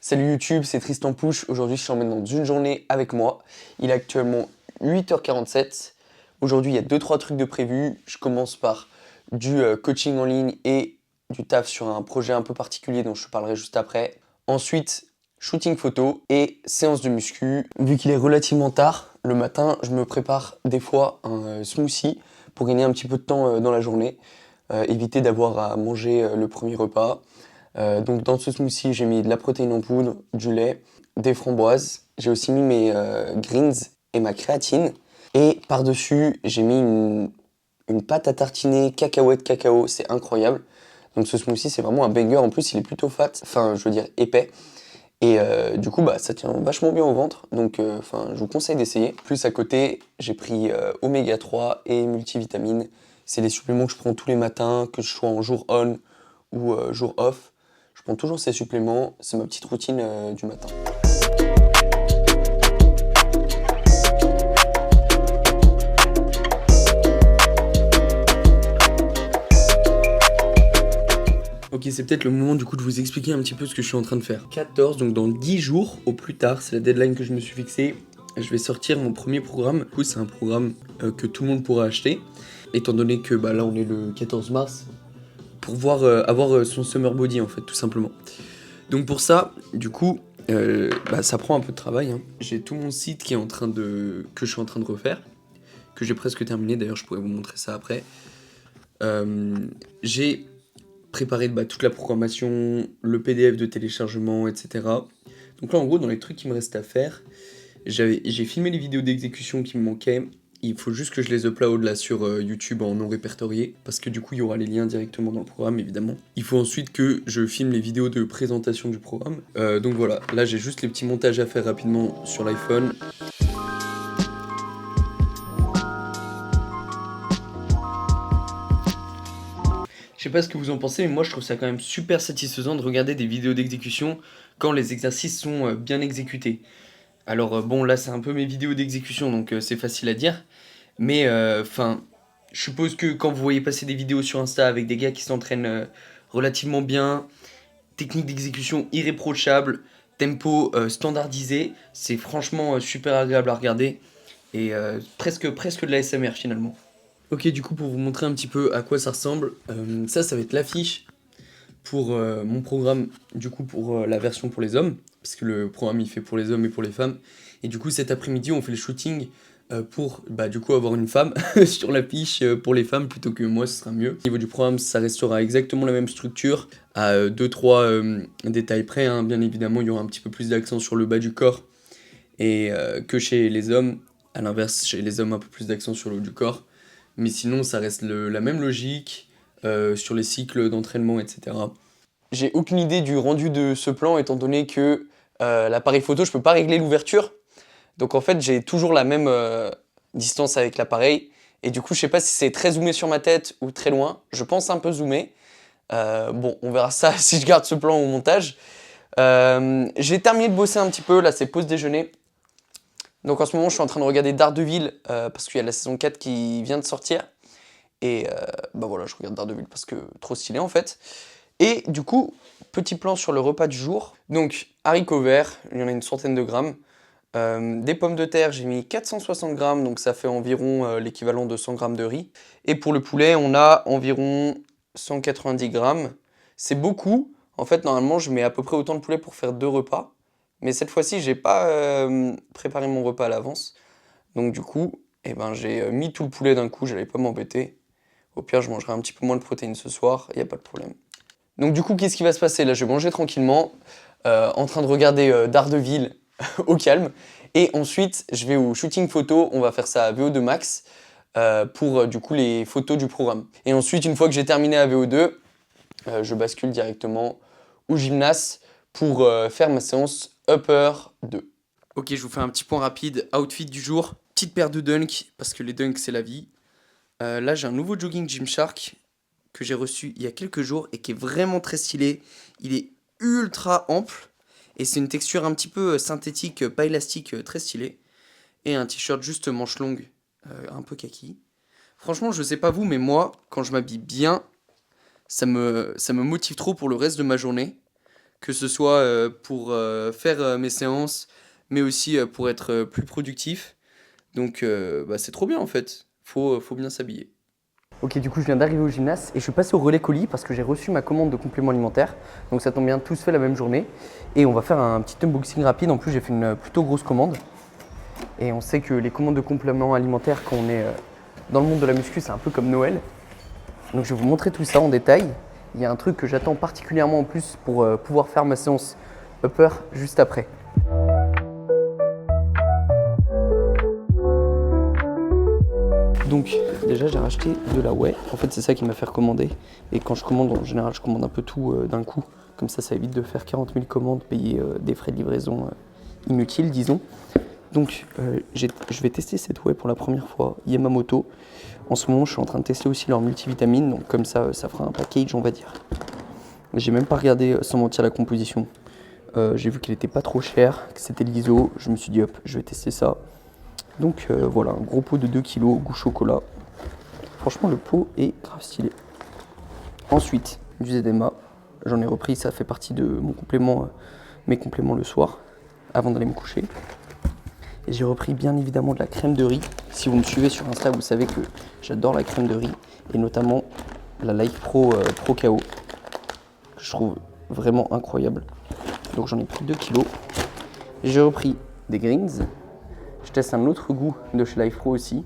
Salut YouTube, c'est Tristan Pouche. Aujourd'hui, je t'emmène dans une journée avec moi. Il est actuellement 8h47. Aujourd'hui, il y a 2-3 trucs de prévus. Je commence par du coaching en ligne et du taf sur un projet un peu particulier dont je te parlerai juste après. Ensuite, shooting photo et séance de muscu. Vu qu'il est relativement tard, le matin, je me prépare des fois un smoothie pour gagner un petit peu de temps dans la journée. Éviter d'avoir à manger le premier repas. Donc dans ce smoothie, j'ai mis de la protéine en poudre, du lait, des framboises. J'ai aussi mis mes greens et ma créatine. Et par-dessus, j'ai mis une pâte à tartiner cacahuète cacao. C'est incroyable. Donc ce smoothie, c'est vraiment un banger. En plus, il est plutôt fat, enfin je veux dire épais. Et du coup, ça tient vachement bien au ventre. Donc je vous conseille d'essayer. Plus à côté, j'ai pris oméga 3 et multivitamines. C'est les suppléments que je prends tous les matins, que je sois en jour on ou jour off. Je prends toujours ces suppléments, c'est ma petite routine du matin. Ok, c'est peut-être le moment du coup de vous expliquer un petit peu ce que je suis en train de faire. 14, donc dans 10 jours au plus tard, c'est la deadline que je me suis fixée, je vais sortir mon premier programme. Du coup, c'est un programme que tout le monde pourra acheter, étant donné que là on est le 14 mars, pour avoir son summer body en fait, tout simplement. Donc pour ça, du coup, ça prend un peu de travail, hein. J'ai tout mon site que je suis en train de refaire, que j'ai presque terminé, d'ailleurs je pourrais vous montrer ça après. J'ai préparé toute la programmation, le PDF de téléchargement, etc. Donc là en gros, dans les trucs qui me restent à faire, j'ai filmé les vidéos d'exécution qui me manquaient. Il faut juste que je les upload là sur YouTube en non répertorié, parce que du coup il y aura les liens directement dans le programme évidemment. Il faut ensuite que je filme les vidéos de présentation du programme. Donc voilà, là j'ai juste les petits montages à faire rapidement sur l'iPhone. Je sais pas ce que vous en pensez, mais moi je trouve ça quand même super satisfaisant de regarder des vidéos d'exécution quand les exercices sont bien exécutés. Alors bon, là c'est un peu mes vidéos d'exécution, donc c'est facile à dire. Mais je suppose que quand vous voyez passer des vidéos sur Insta avec des gars qui s'entraînent relativement bien, technique d'exécution irréprochable, tempo standardisé, c'est franchement super agréable à regarder et presque de la SMR finalement. Ok, du coup pour vous montrer un petit peu à quoi ça ressemble, ça va être l'affiche pour mon programme, du coup pour la version pour les hommes, parce que le programme il fait pour les hommes et pour les femmes. Et du coup cet après-midi on fait le shooting pour du coup avoir une femme sur l'affiche pour les femmes plutôt que moi, ce sera mieux. Au niveau du programme, ça restera exactement la même structure, à 2-3 détails près, hein. Bien évidemment, il y aura un petit peu plus d'accent sur le bas du corps et que chez les hommes. À l'inverse, chez les hommes, un peu plus d'accent sur le haut du corps. Mais sinon, ça reste la même logique sur les cycles d'entraînement, etc. J'ai aucune idée du rendu de ce plan, étant donné que l'appareil photo, je peux pas régler l'ouverture. Donc en fait, j'ai toujours la même distance avec l'appareil. Et du coup, je sais pas si c'est très zoomé sur ma tête ou très loin. Je pense un peu zoomé. Bon, on verra ça si je garde ce plan au montage. J'ai terminé de bosser un petit peu. Là, c'est pause déjeuner. Donc en ce moment, je suis en train de regarder Daredevil parce qu'il y a la saison 4 qui vient de sortir. Et voilà, je regarde Daredevil parce que trop stylé en fait. Et du coup, petit plan sur le repas du jour. Donc, haricots verts, il y en a une centaine de grammes. Des pommes de terre, j'ai mis 460 grammes, donc ça fait environ l'équivalent de 100 grammes de riz. Et pour le poulet, on a environ 190 grammes. C'est beaucoup. En fait, normalement, je mets à peu près autant de poulet pour faire 2 repas. Mais cette fois-ci, j'ai pas préparé mon repas à l'avance. Donc du coup, j'ai mis tout le poulet d'un coup, j'allais pas m'embêter. Au pire, je mangerai un petit peu moins de protéines ce soir, il n'y a pas de problème. Donc du coup, qu'est-ce qui va se passer? Là, je vais manger tranquillement, en train de regarder Daredevil au calme. Et ensuite, je vais au shooting photo, on va faire ça à VO2 max pour du coup les photos du programme. Et ensuite, une fois que j'ai terminé à VO2, je bascule directement au gymnase pour faire ma séance upper 2. Ok, je vous fais un petit point rapide. Outfit du jour, petite paire de dunks, parce que les dunks c'est la vie. Là, j'ai un nouveau jogging Gymshark que j'ai reçu il y a quelques jours et qui est vraiment très stylé. Il est ultra ample et c'est une texture un petit peu synthétique, pas élastique, très stylé. Et un t-shirt juste manche longue, un peu kaki. Franchement, je sais pas vous, mais moi, quand je m'habille bien, ça me motive trop pour le reste de ma journée. que ce soit pour faire mes séances, mais aussi pour être plus productif. Donc bah, c'est trop bien en fait, faut bien s'habiller. Ok, du coup je viens d'arriver au gymnase et je suis passé au relais colis parce que j'ai reçu ma commande de compléments alimentaires. Donc ça tombe bien, tous fait la même journée. Et on va faire un petit unboxing rapide. En plus j'ai fait une plutôt grosse commande. Et on sait que les commandes de compléments alimentaires quand on est dans le monde de la muscu, c'est un peu comme Noël. Donc je vais vous montrer tout ça en détail. Il y a un truc que j'attends particulièrement en plus pour pouvoir faire ma séance upper juste après. Donc déjà j'ai racheté de la whey. En fait c'est ça qui m'a fait recommander. Et quand je commande, en général je commande un peu tout d'un coup. Comme ça évite de faire 40 000 commandes, payer des frais de livraison inutiles disons. Donc je vais tester cette whey pour la première fois, Yamamoto. En ce moment je suis en train de tester aussi leur multivitamine. Donc comme ça fera un package on va dire. J'ai même pas regardé sans mentir la composition. J'ai vu qu'elle était pas trop chère, que c'était l'ISO. Je me suis dit hop je vais tester ça. Donc voilà, un gros pot de 2 kg, goût chocolat. Franchement, le pot est grave stylé. Ensuite, du ZMA. J'en ai repris, ça fait partie de mon complément, mes compléments le soir, avant d'aller me coucher. Et j'ai repris bien évidemment de la crème de riz. Si vous me suivez sur Insta, vous savez que j'adore la crème de riz. Et notamment la Life Pro Pro KO, que je trouve vraiment incroyable. Donc j'en ai pris 2 kg. J'ai repris des greens. Je teste un autre goût de chez Life Pro aussi,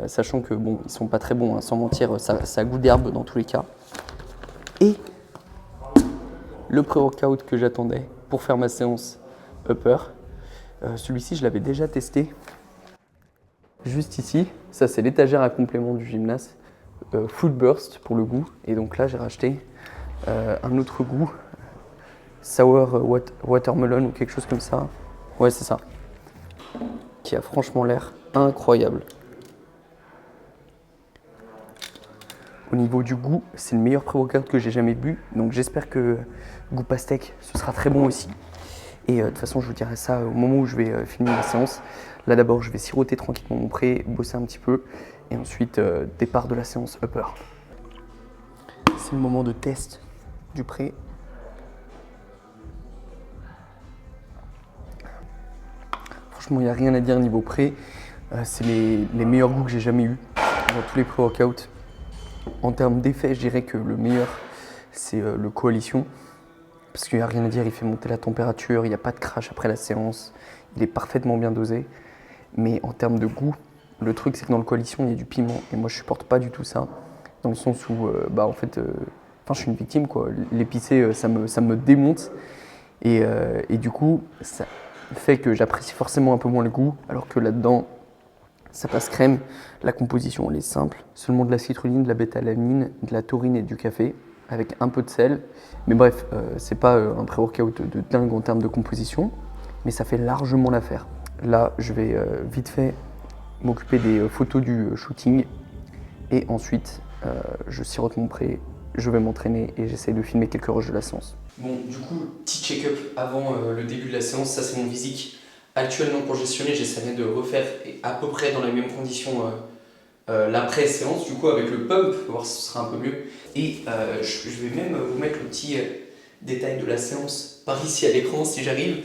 sachant que bon, ils sont pas très bons, hein, sans mentir, ça a goût d'herbe dans tous les cas. Et le pré-workout que j'attendais pour faire ma séance upper, celui-ci je l'avais déjà testé. Juste ici, ça c'est l'étagère à complément du gymnase, Food Burst pour le goût. Et donc là j'ai racheté un autre goût, Sour Watermelon ou quelque chose comme ça. Ouais c'est ça. Qui a franchement l'air incroyable. Au niveau du goût, c'est le meilleur pré-workout que j'ai jamais bu. Donc j'espère que goût pastèque, ce sera très bon aussi. Et de toute façon, je vous dirai ça au moment où je vais finir la séance. Là d'abord, je vais siroter tranquillement mon pré, bosser un petit peu. Et ensuite, départ de la séance upper. C'est le moment de test du pré. Franchement, il n'y a rien à dire niveau pré. C'est les meilleurs goûts que j'ai jamais eu dans tous les pré-workouts. En termes d'effet, je dirais que le meilleur, c'est le Coalition. Parce qu'il n'y a rien à dire, il fait monter la température, il n'y a pas de crash après la séance. Il est parfaitement bien dosé. Mais en termes de goût, le truc, c'est que dans le Coalition, il y a du piment. Et moi, je supporte pas du tout ça. Dans le sens où, je suis une victime, quoi. L'épicé, ça me démonte. Et du coup, ça fait que j'apprécie forcément un peu moins le goût. Alors que là-dedans, ça passe crème. La composition, elle est simple. Seulement de la citrulline, de la bêta-alanine, de la taurine et du café, avec un peu de sel. Mais bref, c'est pas un pré-workout de dingue en termes de composition, mais ça fait largement l'affaire. Là, je vais vite fait m'occuper des photos du shooting. Et ensuite, je sirote mon pré, je vais m'entraîner et j'essaie de filmer quelques rushs de la séance. Bon, du coup, petit check-up avant le début de la séance. Ça, c'est mon physique actuellement congestionné. J'essaierai de refaire à peu près dans les mêmes conditions l'après-séance, du coup, avec le pump, voir si ce sera un peu mieux. Et je vais même vous mettre le petit détail de la séance par ici à l'écran si j'arrive.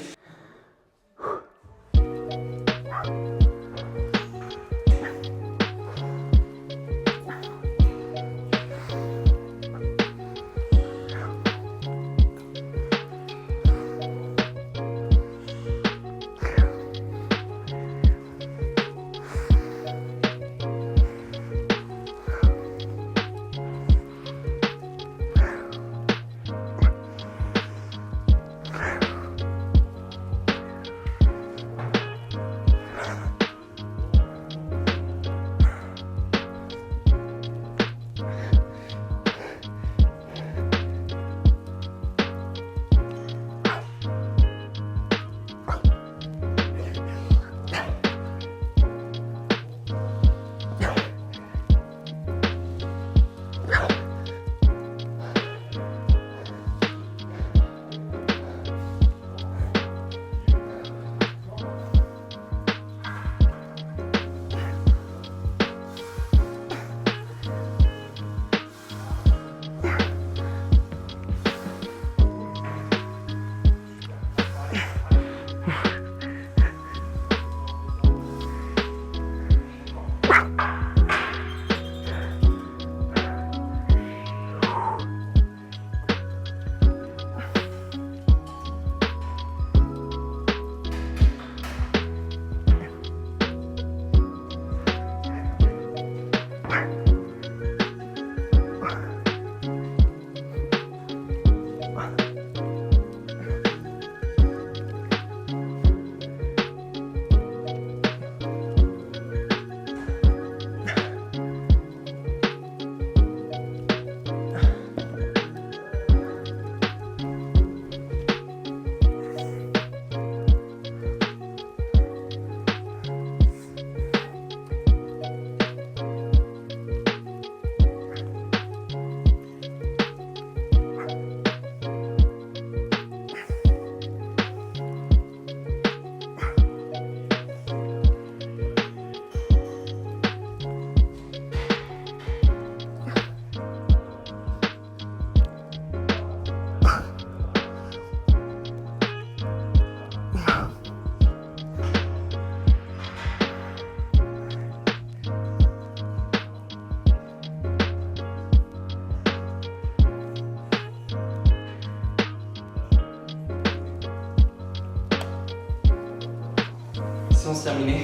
séance terminée.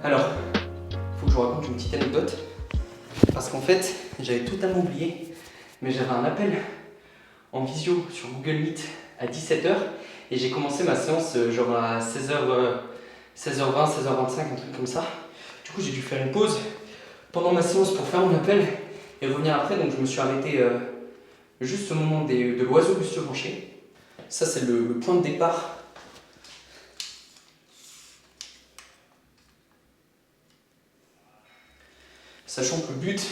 Alors, faut que je vous raconte une petite anecdote. Parce qu'en fait, j'avais totalement oublié, mais j'avais un appel en visio sur Google Meet à 17h et j'ai commencé ma séance genre à 16h, 16h20, 16h25, un truc comme ça. Du coup, j'ai dû faire une pause pendant ma séance pour faire mon appel et revenir après. Donc, je me suis arrêté juste au moment de l'oiseau buste-branché. Ça, c'est le point de départ. Sachant que le but,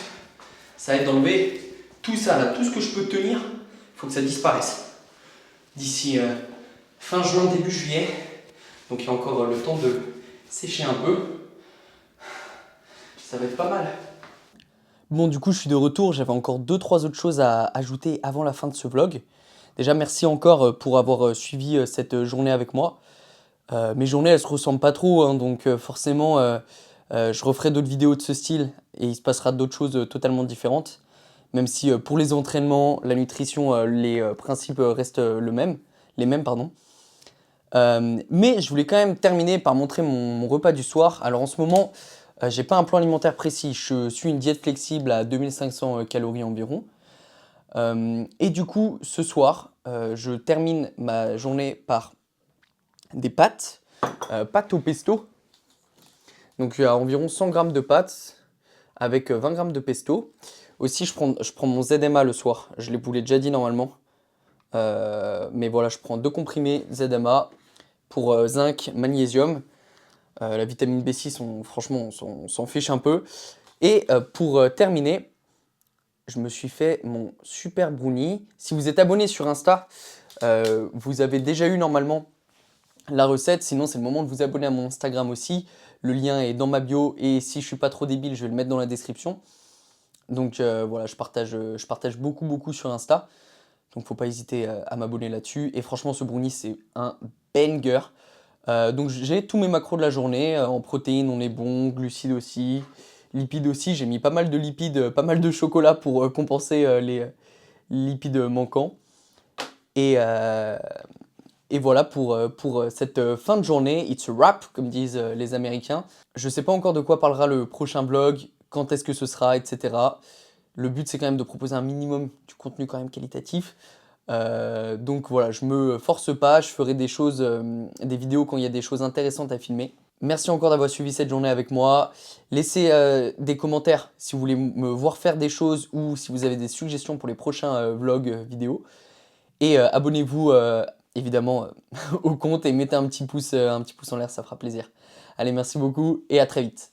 ça va être d'enlever tout ça là, tout ce que je peux tenir, il faut que ça disparaisse. D'ici fin juin, début juillet. Donc il y a encore le temps de sécher un peu. Ça va être pas mal. Bon, du coup, je suis de retour. J'avais encore 2-3 autres choses à ajouter avant la fin de ce vlog. Déjà, merci encore pour avoir suivi cette journée avec moi. Mes journées, elles se ressemblent pas trop, hein, donc forcément, je referai d'autres vidéos de ce style et il se passera d'autres choses totalement différentes. Même si pour les entraînements, la nutrition, les principes restent les mêmes, pardon. Mais je voulais quand même terminer par montrer mon repas du soir. Alors en ce moment, j'ai pas un plan alimentaire précis. Je suis une diète flexible à 2500 calories environ. Et du coup, ce soir, je termine ma journée par des pâtes, pâtes au pesto. Donc il y a environ 100 grammes de pâtes avec 20 grammes de pesto. Aussi, je prends mon ZMA le soir. Je vous l'ai déjà dit normalement. Mais voilà, je prends 2 comprimés ZMA pour zinc, magnésium. La vitamine B6, franchement, on s'en fiche un peu. Et pour terminer, je me suis fait mon super brownie. Si vous êtes abonné sur Insta, vous avez déjà eu normalement la recette. Sinon, c'est le moment de vous abonner à mon Instagram aussi. Le lien est dans ma bio et si je suis pas trop débile, je vais le mettre dans la description. Donc voilà, je partage beaucoup sur Insta. Donc faut pas hésiter à m'abonner là-dessus. Et franchement, ce brownie, c'est un banger. Donc j'ai tous mes macros de la journée. En protéines, on est bon. Glucides aussi. Lipides aussi. J'ai mis pas mal de lipides, pas mal de chocolat pour compenser les lipides manquants. Et voilà pour cette fin de journée. It's a wrap, comme disent les Américains. Je sais pas encore de quoi parlera le prochain vlog, quand est-ce que ce sera, etc. Le but, c'est quand même de proposer un minimum du contenu quand même qualitatif. Donc voilà, je me force pas, je ferai des choses, des vidéos quand il y a des choses intéressantes à filmer. Merci encore d'avoir suivi cette journée avec moi. Laissez des commentaires si vous voulez me voir faire des choses ou si vous avez des suggestions pour les prochains vlogs vidéo. Et abonnez-vous évidemment au compte et mettez un petit pouce en l'air, ça fera plaisir. Allez, merci beaucoup et à très vite.